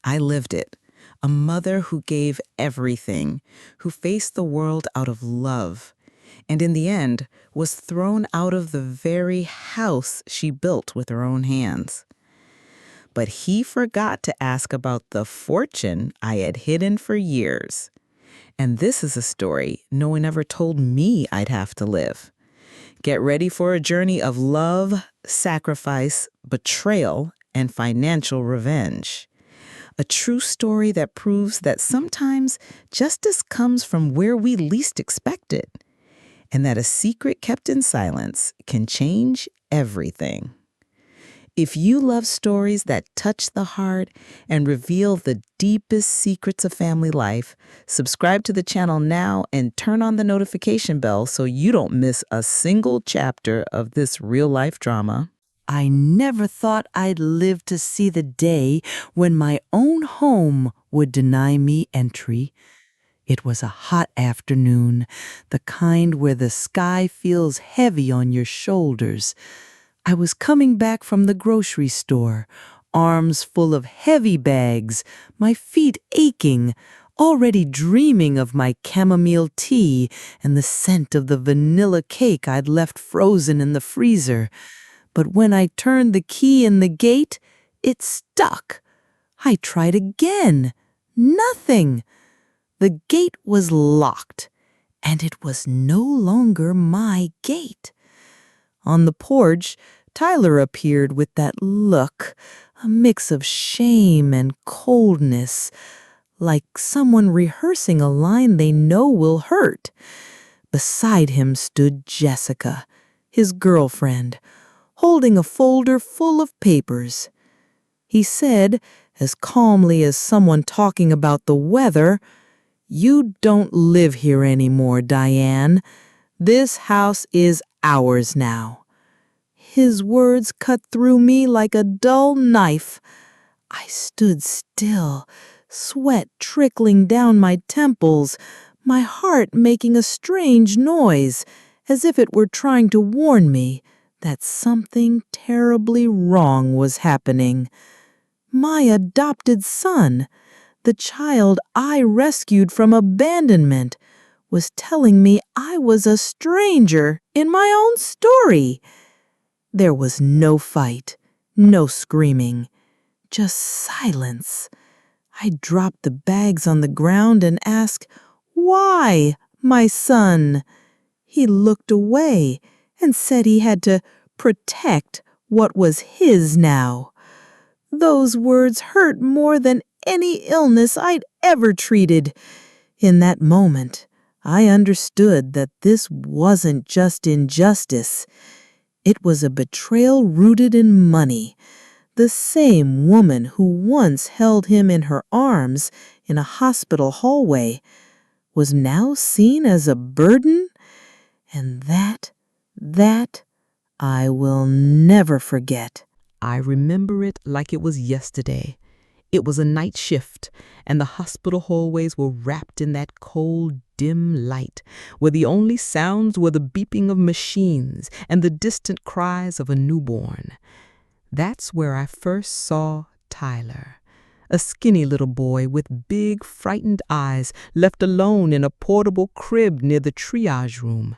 I lived it. A mother who gave everything, who faced the world out of love, and in the end was thrown out of the very house she built with her own hands. But he forgot to ask about the fortune I had hidden for years. And this is a story no one ever told me I'd have to live. Get ready for a journey of love, sacrifice, betrayal, and financial revenge. A true story that proves that sometimes justice comes from where we least expect it, and that a secret kept in silence can change everything. If you love stories that touch the heart and reveal the deepest secrets of family life, subscribe to the channel now and turn on the notification bell so you don't miss a single chapter of this real-life drama. I never thought I'd live to see the day when my own home would deny me entry. It was a hot afternoon, the kind where the sky feels heavy on your shoulders. I was coming back from the grocery store, arms full of heavy bags, my feet aching, already dreaming of my chamomile tea and the scent of the vanilla cake I'd left frozen in the freezer. But when I turned the key in the gate, it stuck. I tried again. Nothing. The gate was locked, and it was no longer my gate. On the porch, Tyler appeared with that look, a mix of shame and coldness, like someone rehearsing a line they know will hurt. Beside him stood Jessica, his girlfriend, holding a folder full of papers. He said, as calmly as someone talking about the weather, "You don't live here anymore, Diane. This house is ours now." His words cut through me like a dull knife. I stood still, sweat trickling down my temples, my heart making a strange noise, as if it were trying to warn me that something terribly wrong was happening. My adopted son, the child I rescued from abandonment, was telling me I was a stranger in my own story. There was no fight, no screaming, just silence. I dropped the bags on the ground and asked, "Why, my son?" He looked away and said he had to protect what was his now. Those words hurt more than any illness I'd ever treated. In that moment, I understood that this wasn't just injustice. It was a betrayal rooted in money. The same woman who once held him in her arms in a hospital hallway was now seen as a burden, and that I will never forget. I remember it like it was yesterday. It was a night shift, and the hospital hallways were wrapped in that cold, dim light, where the only sounds were the beeping of machines and the distant cries of a newborn. That's where I first saw Tyler, a skinny little boy with big, frightened eyes, left alone in a portable crib near the triage room.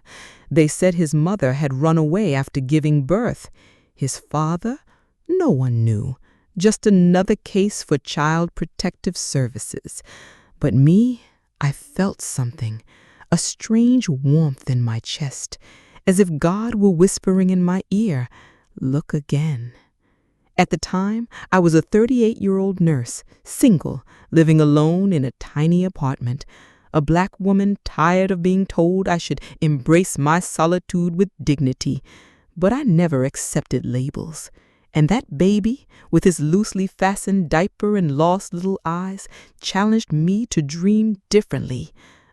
They said his mother had run away after giving birth. His father? No one knew. Just another case for Child Protective Services. But me, I felt something, a strange warmth in my chest, as if God were whispering in my ear, "Look again." At the time, I was a 38-year-old nurse, single, living alone in a tiny apartment, a black woman tired of being told I should embrace my solitude with dignity. But I never accepted labels. And that baby, with his loosely fastened diaper and lost little eyes, challenged me to dream differently.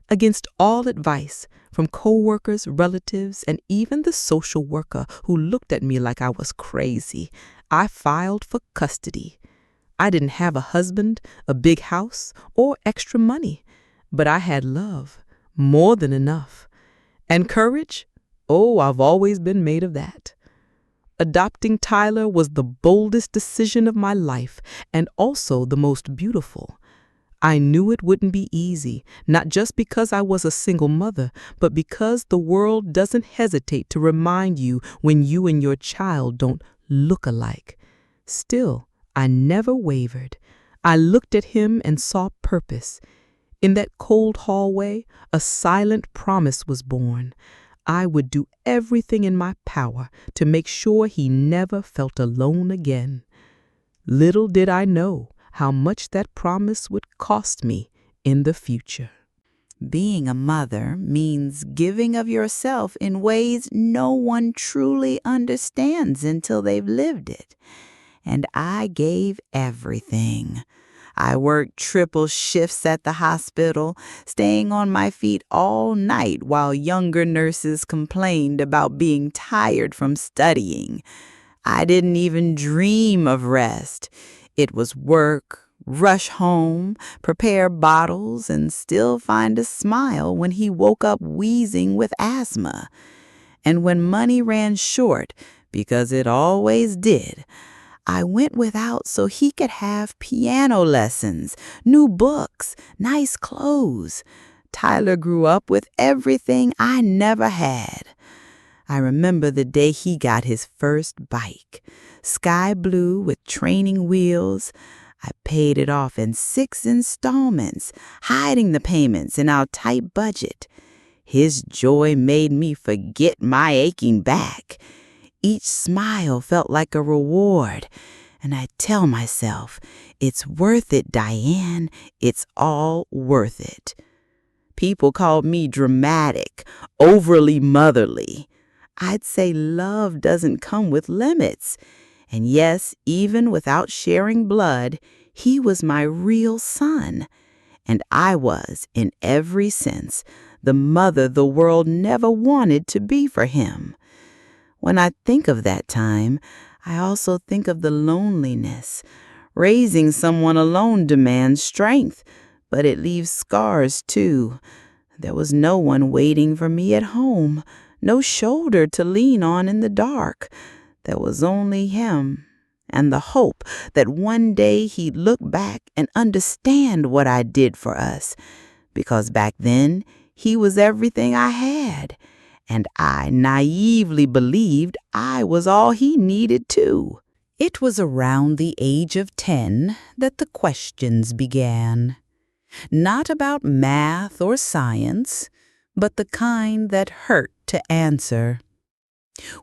Against all advice from co-workers, relatives, and even the social worker who looked at me like I was crazy, I filed for custody. I didn't have a husband, a big house, or extra money, but I had love, more than enough. And courage? Oh, I've always been made of that. Adopting Tyler was the boldest decision of my life and also the most beautiful. I knew it wouldn't be easy, not just because I was a single mother, but because the world doesn't hesitate to remind you when you and your child don't look alike. Still, I never wavered. I looked at him and saw purpose. In that cold hallway, a silent promise was born. I would do everything in my power to make sure he never felt alone again. Little did I know how much that promise would cost me in the future. Being a mother means giving of yourself in ways no one truly understands until they've lived it. And I gave everything. I worked triple shifts at the hospital, staying on my feet all night while younger nurses complained about being tired from studying. I didn't even dream of rest. It was work, rush home, prepare bottles, and still find a smile when he woke up wheezing with asthma. And when money ran short, because it always did, I went without so he could have piano lessons, new books, nice clothes. Tyler grew up with everything I never had. I remember the day he got his first bike, sky blue with training wheels. I paid it off in 6 installments, hiding the payments in our tight budget. His joy made me forget my aching back. Each smile felt like a reward, and I tell myself, it's worth it, Diane. It's all worth it. People called me dramatic, overly motherly. I'd say love doesn't come with limits. And yes, even without sharing blood, he was my real son. And I was, in every sense, the mother the world never wanted to be for him. When I think of that time, I also think of the loneliness. Raising someone alone demands strength, but it leaves scars too. There was no one waiting for me at home, no shoulder to lean on in the dark. There was only him, and the hope that one day he'd look back and understand what I did for us, because back then he was everything I had, and I naively believed I was all he needed too. It was around the age of 10 that the questions began. Not about math or science, but the kind that hurt to answer.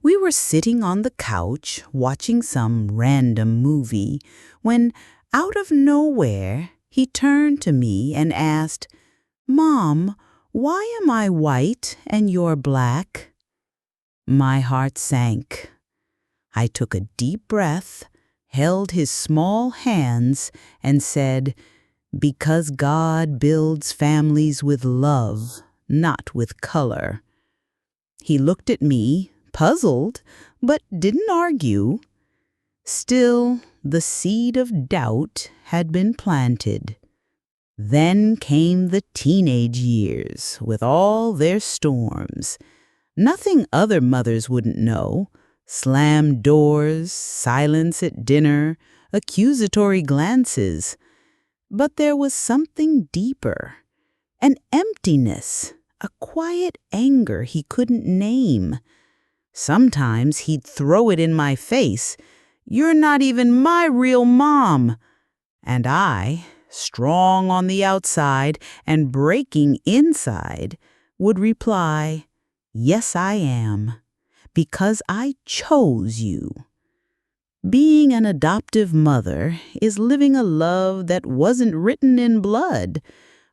We were sitting on the couch watching some random movie when, out of nowhere, he turned to me and asked, "Mom, why am I white and you're black?" My heart sank. I took a deep breath, held his small hands, and said, "Because God builds families with love, not with color." He looked at me, puzzled, but didn't argue. Still, the seed of doubt had been planted. Then came the teenage years with all their storms. Nothing other mothers wouldn't know. Slammed doors, silence at dinner, accusatory glances. But there was something deeper, an emptiness, a quiet anger he couldn't name. Sometimes he'd throw it in my face, "You're not even my real mom." And I, strong on the outside and breaking inside, would reply, "Yes, I am, because I chose you." Being an adoptive mother is living a love that wasn't written in blood,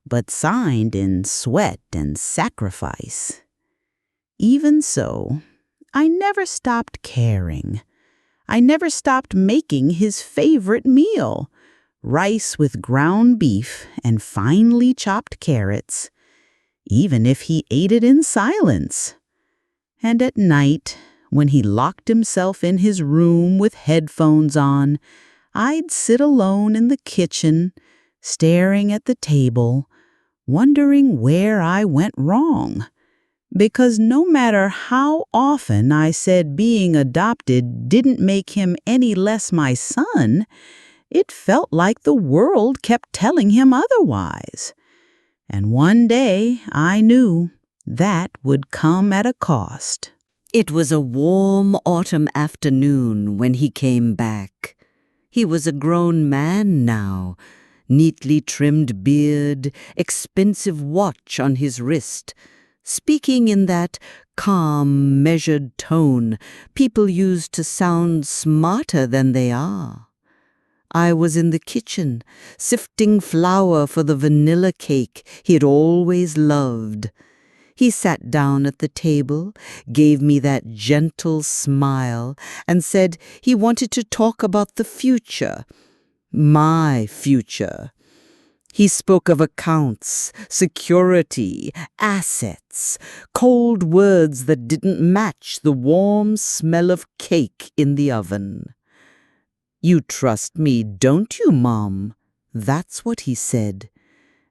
but signed in sweat and sacrifice. Even so, I never stopped caring. I never stopped making his favorite meal, rice with ground beef and finely chopped carrots, even if he ate it in silence. And at night, when he locked himself in his room with headphones on, I'd sit alone in the kitchen, staring at the table, wondering where I went wrong. Because no matter how often I said being adopted didn't make him any less my son, it felt like the world kept telling him otherwise. And one day I knew that would come at a cost. It was a warm autumn afternoon when he came back. He was a grown man now, neatly trimmed beard, expensive watch on his wrist, speaking in that calm, measured tone people use to sound smarter than they are. I was in the kitchen, sifting flour for the vanilla cake he'd always loved. He sat down at the table, gave me that gentle smile, and said he wanted to talk about the future, my future. He spoke of accounts, security, assets, cold words that didn't match the warm smell of cake in the oven. "You trust me, don't you, Mom?" That's what he said.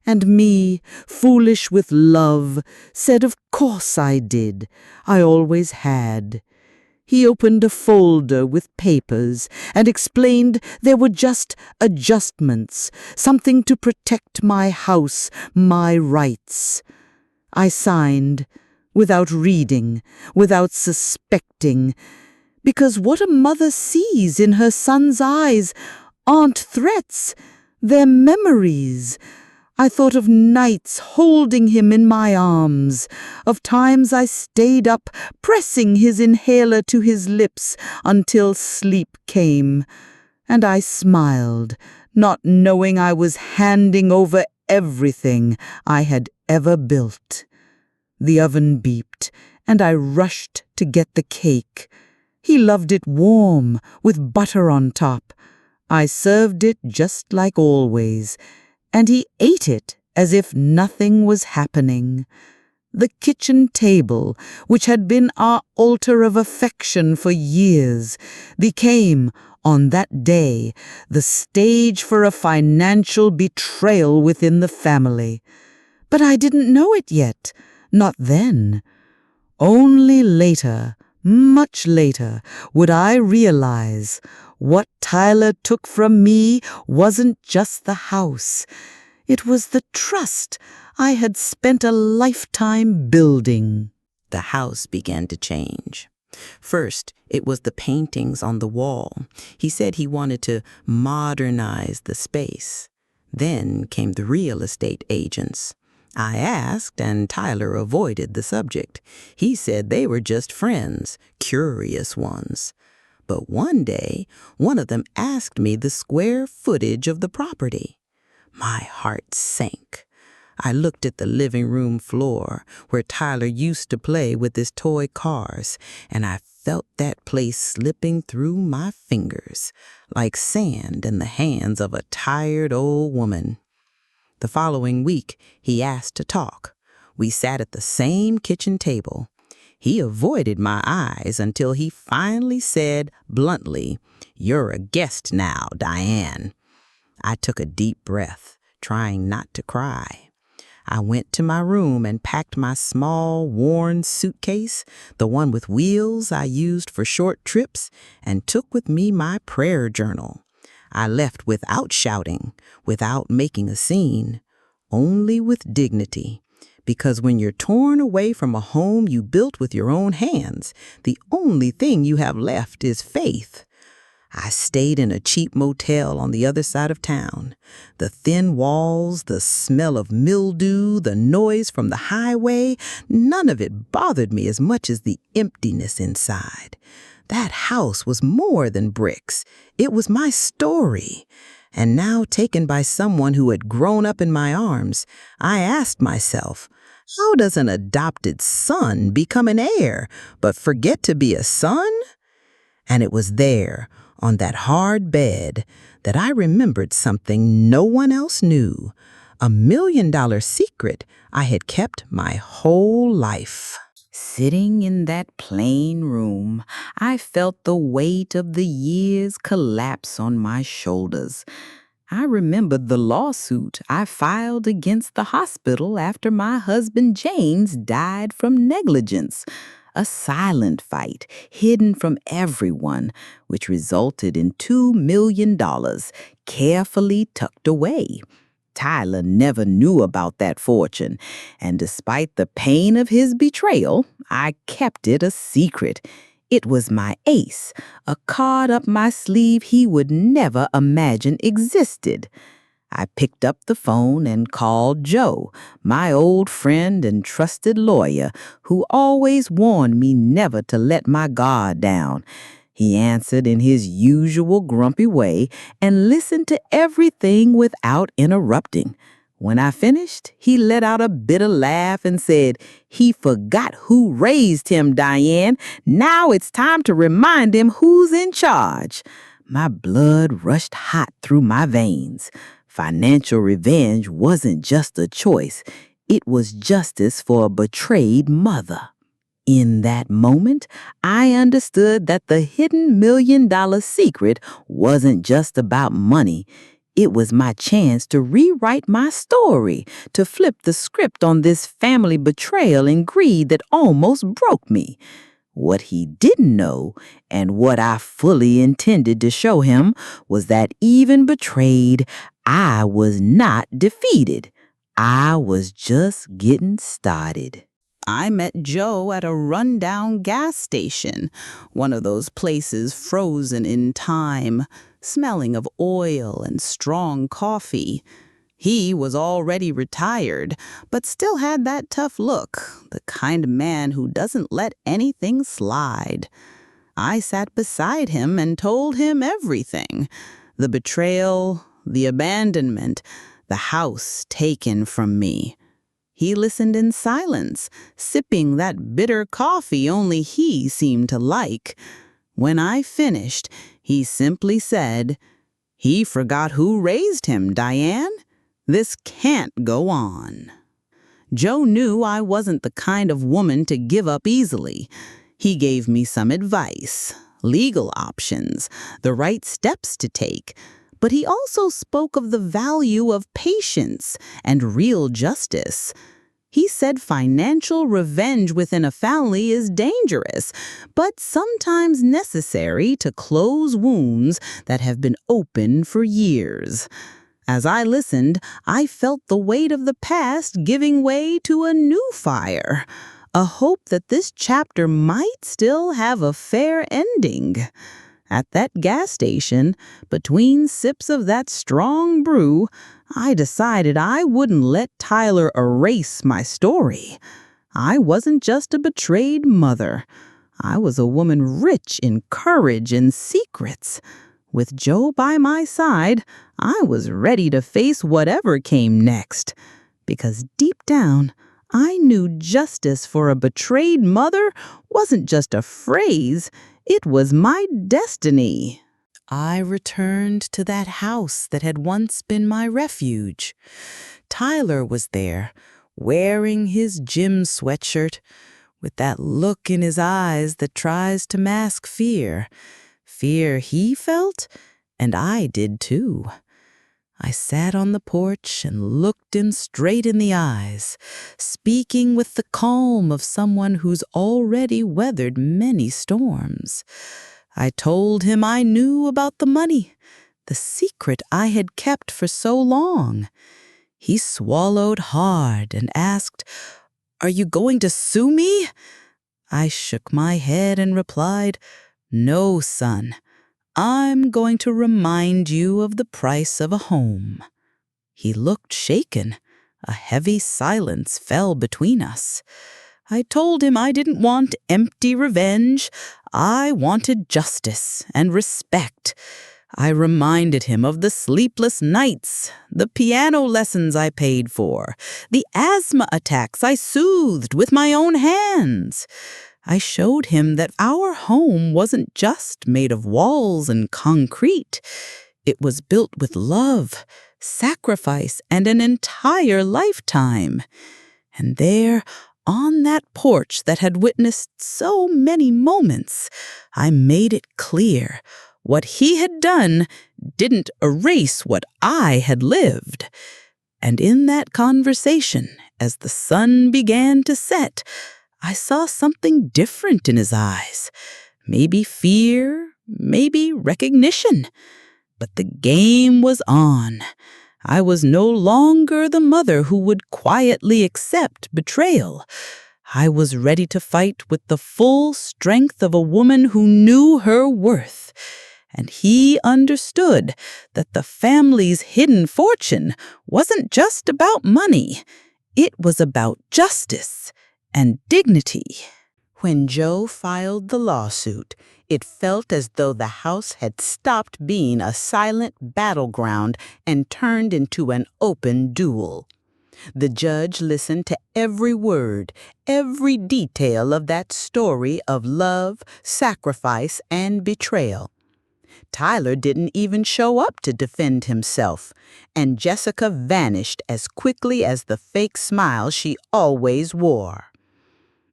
And me, foolish with love, said of course I did. I always had. He opened a folder with papers and explained there were just adjustments, something to protect my house, my rights. I signed, without reading, without suspecting, because what a mother sees in her son's eyes aren't threats, they're memories. I thought of nights holding him in my arms, of times I stayed up pressing his inhaler to his lips until sleep came. And I smiled, not knowing I was handing over everything I had ever built. The oven beeped, and I rushed to get the cake. He loved it warm, with butter on top. I served it just like always, and he ate it as if nothing was happening. The kitchen table, which had been our altar of affection for years, became, on that day, the stage for a financial betrayal within the family. But I didn't know it yet, not then. Only later, much later, would I realize what Tyler took from me wasn't just the house. It was the trust I had spent a lifetime building. The house began to change. First, it was the paintings on the wall. He said he wanted to modernize the space. Then came the real estate agents. I asked, and Tyler avoided the subject. He said they were just friends, curious ones. But one day, one of them asked me the square footage of the property. My heart sank. I looked at the living room floor where Tyler used to play with his toy cars, and I felt that place slipping through my fingers like sand in the hands of a tired old woman. The following week, he asked to talk. We sat at the same kitchen table. He avoided my eyes until he finally said bluntly, "You're a guest now, Diane." I took a deep breath, trying not to cry. I went to my room and packed my small, worn suitcase, the one with wheels I used for short trips, and took with me my prayer journal. I left without shouting, without making a scene, only with dignity. Because when you're torn away from a home you built with your own hands, the only thing you have left is faith. I stayed in a cheap motel on the other side of town. The thin walls, the smell of mildew, the noise from the highway, none of it bothered me as much as the emptiness inside. That house was more than bricks. It was my story. And now, taken by someone who had grown up in my arms, I asked myself, how does an adopted son become an heir, but forget to be a son? And it was there, on that hard bed, that I remembered something no one else knew, a $1 million secret I had kept my whole life. Sitting in that plain room, I felt the weight of the years collapse on my shoulders. I remembered the lawsuit I filed against the hospital after my husband James died from negligence. A silent fight, hidden from everyone, which resulted in $2 million, carefully tucked away. Tyler never knew about that fortune, and despite the pain of his betrayal, I kept it a secret. It was my ace, a card up my sleeve he would never imagine existed. I picked up the phone and called Joe, my old friend and trusted lawyer, who always warned me never to let my guard down. He answered in his usual grumpy way and listened to everything without interrupting. When I finished, he let out a bitter laugh and said, "He forgot who raised him, Diane. Now it's time to remind him who's in charge." My blood rushed hot through my veins. Financial revenge wasn't just a choice. It was justice for a betrayed mother. In that moment, I understood that the hidden $1 million secret wasn't just about money. It was my chance to rewrite my story, to flip the script on this family betrayal and greed that almost broke me. What he didn't know, and what I fully intended to show him, was that even betrayed, I was not defeated. I was just getting started. I met Joe at a rundown gas station, one of those places frozen in time, smelling of oil and strong coffee. He was already retired, but still had that tough look, the kind of man who doesn't let anything slide. I sat beside him and told him everything: the betrayal, the abandonment, the house taken from me. He listened in silence, sipping that bitter coffee only he seemed to like. When I finished, he simply said, "He forgot who raised him, Diane. This can't go on." Joe knew I wasn't the kind of woman to give up easily. He gave me some advice, legal options, the right steps to take. But he also spoke of the value of patience and real justice. He said financial revenge within a family is dangerous, but sometimes necessary to close wounds that have been open for years. As I listened, I felt the weight of the past giving way to a new fire, a hope that this chapter might still have a fair ending. At that gas station, between sips of that strong brew, I decided I wouldn't let Tyler erase my story. I wasn't just a betrayed mother. I was a woman rich in courage and secrets. With Joe by my side, I was ready to face whatever came next. Because deep down, I knew justice for a betrayed mother wasn't just a phrase. It was my destiny. I returned to that house that had once been my refuge. Tyler was there, wearing his gym sweatshirt, with that look in his eyes that tries to mask fear. Fear he felt, and I did too. I sat on the porch and looked him straight in the eyes, speaking with the calm of someone who's already weathered many storms. I told him I knew about the money, the secret I had kept for so long. He swallowed hard and asked, "Are you going to sue me?" I shook my head and replied, "No, son. I'm going to remind you of the price of a home." He looked shaken. A heavy silence fell between us. I told him I didn't want empty revenge. I wanted justice and respect. I reminded him of the sleepless nights, the piano lessons I paid for, the asthma attacks I soothed with my own hands. I showed him that our home wasn't just made of walls and concrete. It was built with love, sacrifice, and an entire lifetime. And there, on that porch that had witnessed so many moments, I made it clear What he had done didn't erase what I had lived. And in that conversation, as the sun began to set, I saw something different in his eyes. Maybe fear, maybe recognition. But the game was on. I was no longer the mother who would quietly accept betrayal. I was ready to fight with the full strength of a woman who knew her worth. And he understood that the family's hidden fortune wasn't just about money. It was about justice and dignity. When Joe filed the lawsuit, it felt as though the house had stopped being a silent battleground and turned into an open duel. The judge listened to every word, every detail of that story of love, sacrifice, and betrayal. Tyler didn't even show up to defend himself, and Jessica vanished as quickly as the fake smile she always wore.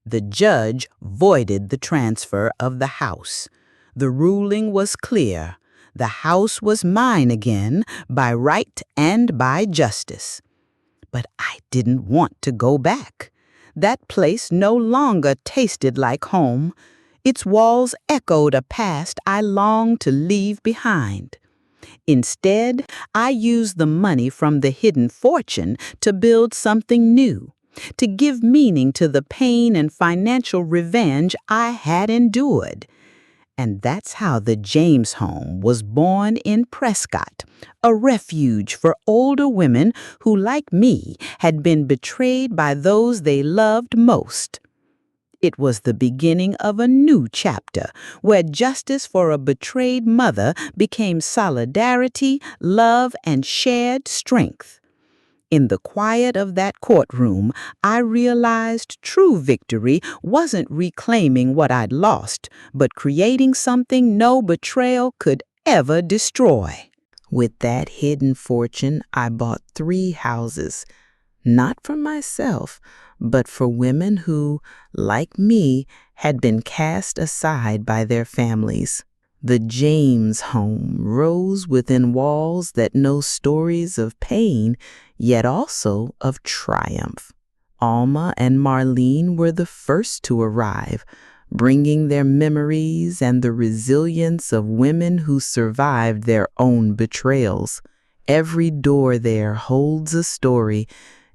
The judge voided the transfer of the house. The ruling was clear. The house was mine again, by right and by justice. But I didn't want to go back. That place no longer tasted like home. Its walls echoed a past I longed to leave behind. Instead, I used the money from the hidden fortune to build something new, to give meaning to the pain and financial revenge I had endured. And that's how the James home was born in Prescott, a refuge for older women who, like me, had been betrayed by those they loved most. It was the beginning of a new chapter, where justice for a betrayed mother became solidarity, love, and shared strength. In the quiet of that courtroom, I realized true victory wasn't reclaiming what I'd lost, but creating something no betrayal could ever destroy. With that hidden fortune, I bought 3 houses, not for myself, but for women who, like me, had been cast aside by their families. The James home rose within walls that know stories of pain, yet also of triumph. Alma and Marlene were the first to arrive, bringing their memories and the resilience of women who survived their own betrayals. Every door there holds a story,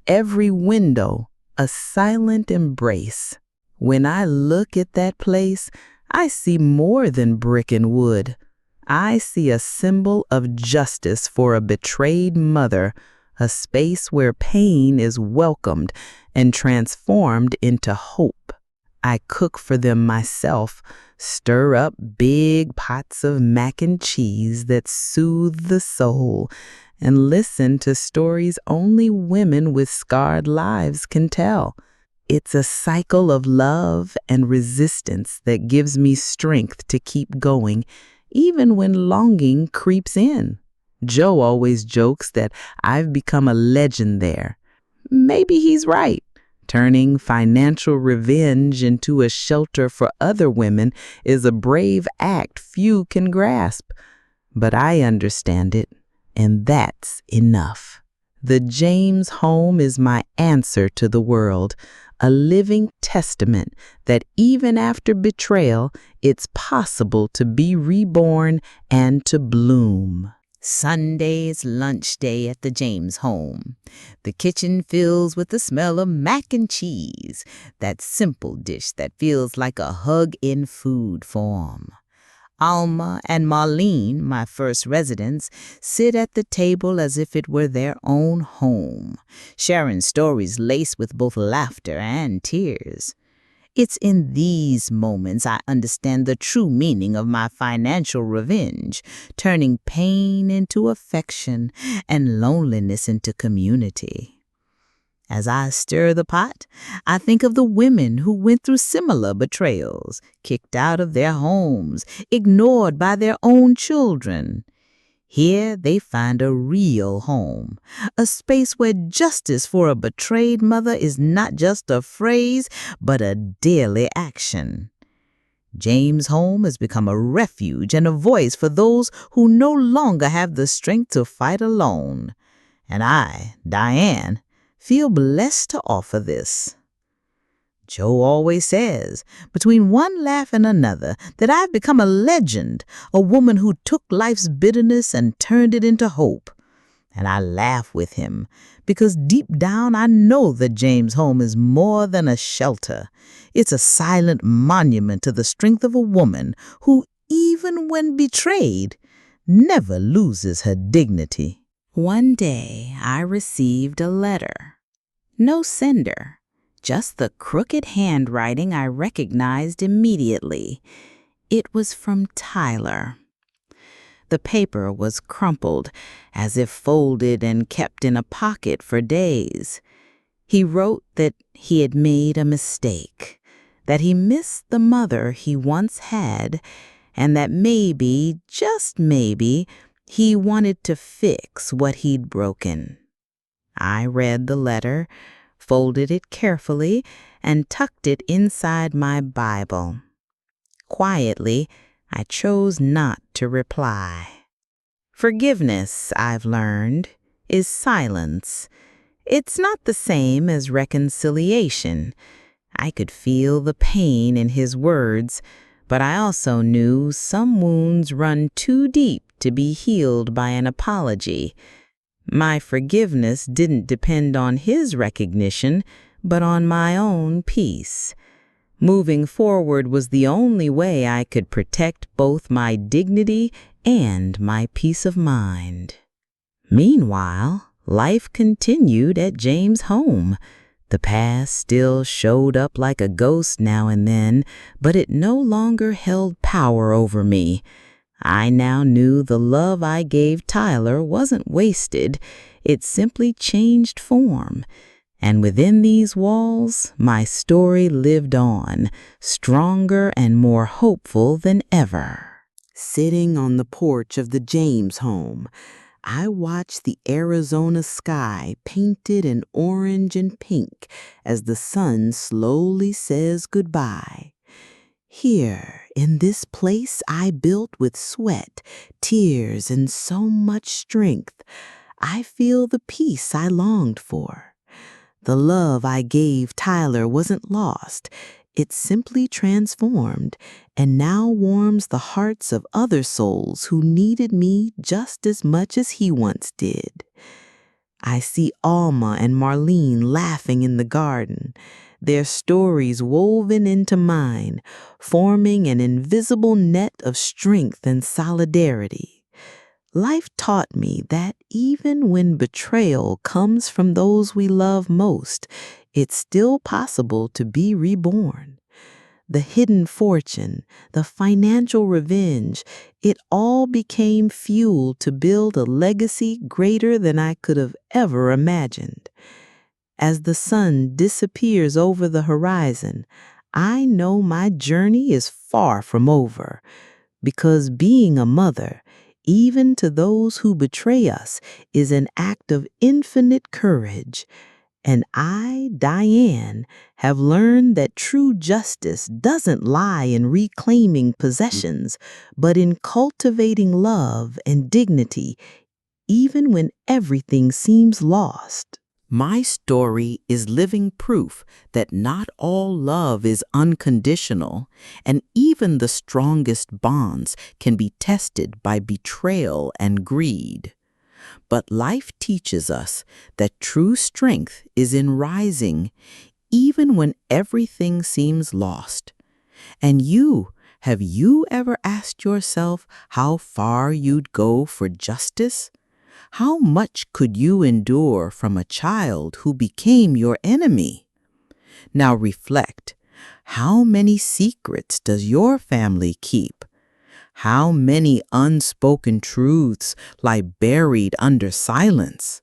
every window a silent embrace. When I look at that place, I see more than brick and wood. I see a symbol of justice for a betrayed mother, a space where pain is welcomed and transformed into hope. I cook for them myself, stir up big pots of mac and cheese that soothe the soul, and listen to stories only women with scarred lives can tell. It's a cycle of love and resistance that gives me strength to keep going, even when longing creeps in. Joe always jokes that I've become a legend there. Maybe he's right. Turning financial revenge into a shelter for other women is a brave act few can grasp. But I understand it, and that's enough. The James home is my answer to the world, a living testament that even after betrayal, it's possible to be reborn and to bloom. Sunday's lunch day at the James home. The kitchen fills with the smell of mac and cheese, that simple dish that feels like a hug in food form. Alma and Marlene, my first residents, sit at the table as if it were their own home, sharing stories laced with both laughter and tears. It's in these moments I understand the true meaning of my financial revenge, turning pain into affection and loneliness into community. As I stir the pot, I think of the women who went through similar betrayals, kicked out of their homes, ignored by their own children. Here they find a real home, a space where justice for a betrayed mother is not just a phrase, but a daily action. James' home has become a refuge and a voice for those who no longer have the strength to fight alone. And I, Diane, feel blessed to offer this. Joe always says, between one laugh and another, that I've become a legend, a woman who took life's bitterness and turned it into hope. And I laugh with him, because deep down I know that James' home is more than a shelter. It's a silent monument to the strength of a woman who, even when betrayed, never loses her dignity. One day I received a letter. No sender, just the crooked handwriting I recognized immediately. It was from Tyler. The paper was crumpled, as if folded and kept in a pocket for days. He wrote that he had made a mistake, that he missed the mother he once had, and that maybe, just maybe, he wanted to fix what he'd broken. I read the letter, folded it carefully, and tucked it inside my Bible. Quietly, I chose not to reply. Forgiveness, I've learned, is silence. It's not the same as reconciliation. I could feel the pain in his words, but I also knew some wounds run too deep to be healed by an apology. My forgiveness didn't depend on his recognition, but on my own peace. Moving forward was the only way I could protect both my dignity and my peace of mind. Meanwhile, life continued at James' home. The past still showed up like a ghost now and then, but it no longer held power over me. I now knew the love I gave Tyler wasn't wasted. It simply changed form. And within these walls, my story lived on, stronger and more hopeful than ever. Sitting on the porch of the James home, I watched the Arizona sky painted in orange and pink as the sun slowly says goodbye. Here, in this place I built with sweat, tears, and so much strength, I feel the peace I longed for. The love I gave Tyler wasn't lost. It simply transformed and now warms the hearts of other souls who needed me just as much as he once did. I see Alma and Marlene laughing in the garden, their stories woven into mine, forming an invisible net of strength and solidarity. Life taught me that even when betrayal comes from those we love most, it's still possible to be reborn. The hidden fortune, the financial revenge, it all became fuel to build a legacy greater than I could have ever imagined. As the sun disappears over the horizon, I know my journey is far from over, because being a mother, even to those who betray us, is an act of infinite courage. And I, Diane, have learned that true justice doesn't lie in reclaiming possessions, but in cultivating love and dignity, even when everything seems lost. My story is living proof that not all love is unconditional, and even the strongest bonds can be tested by betrayal and greed. But life teaches us that true strength is in rising, even when everything seems lost. And have you ever asked yourself how far you'd go for justice? How much could you endure from a child who became your enemy? Now reflect. How many secrets does your family keep? How many unspoken truths lie buried under silence?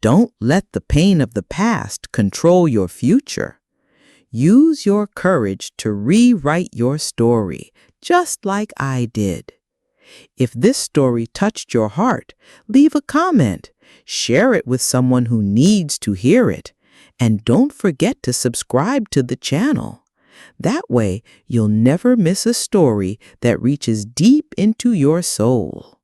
Don't let the pain of the past control your future. Use your courage to rewrite your story, just like I did. If this story touched your heart, leave a comment, share it with someone who needs to hear it, and don't forget to subscribe to the channel. That way, you'll never miss a story that reaches deep into your soul.